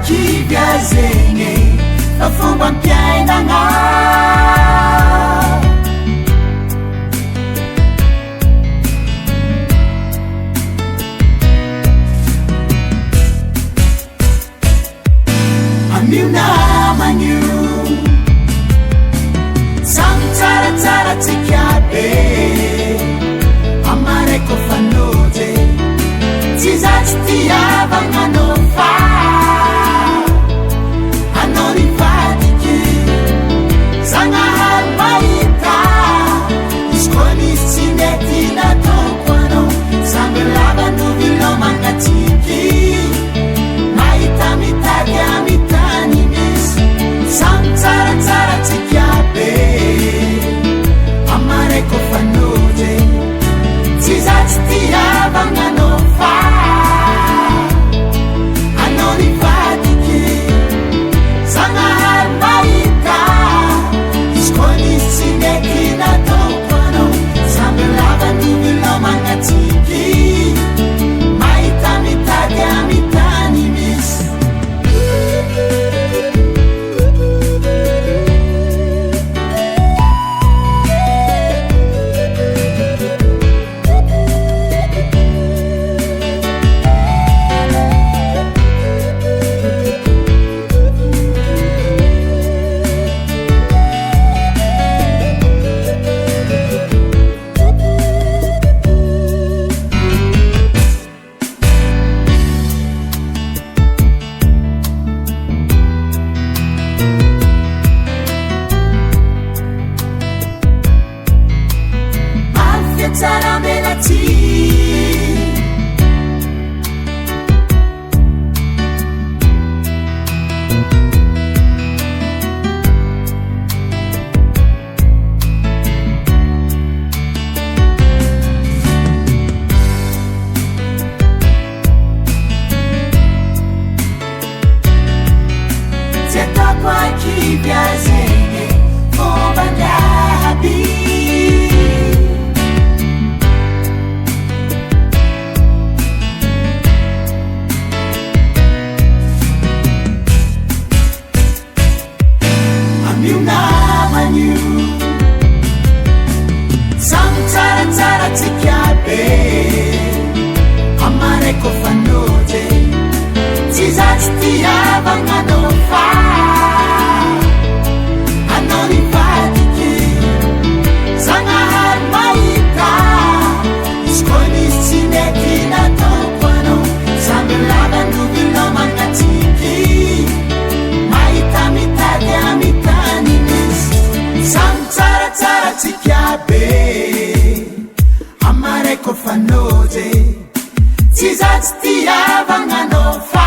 kivyazegny afomba mpiainagna amio namagno samy tsaratsara tsika be amareko fanoje tsy zatsy tiavagna anao fa anao nivadiky zagnahary mahita izy koa nisy tsy mety nataoko anao samby lavanovilo mangatsiky mahita mitady amy tany misy samy tsaratsara tsika be amareko fanoje tsy zatsy tiavagna anao fa anao nivadiky zagnahary mahita izy koa nisy tsy mety nataoko anao samby lavanovilo mangatsiky mahita mitady amy tany misy amareko fanoje tsy zatsy tiavagna anao fa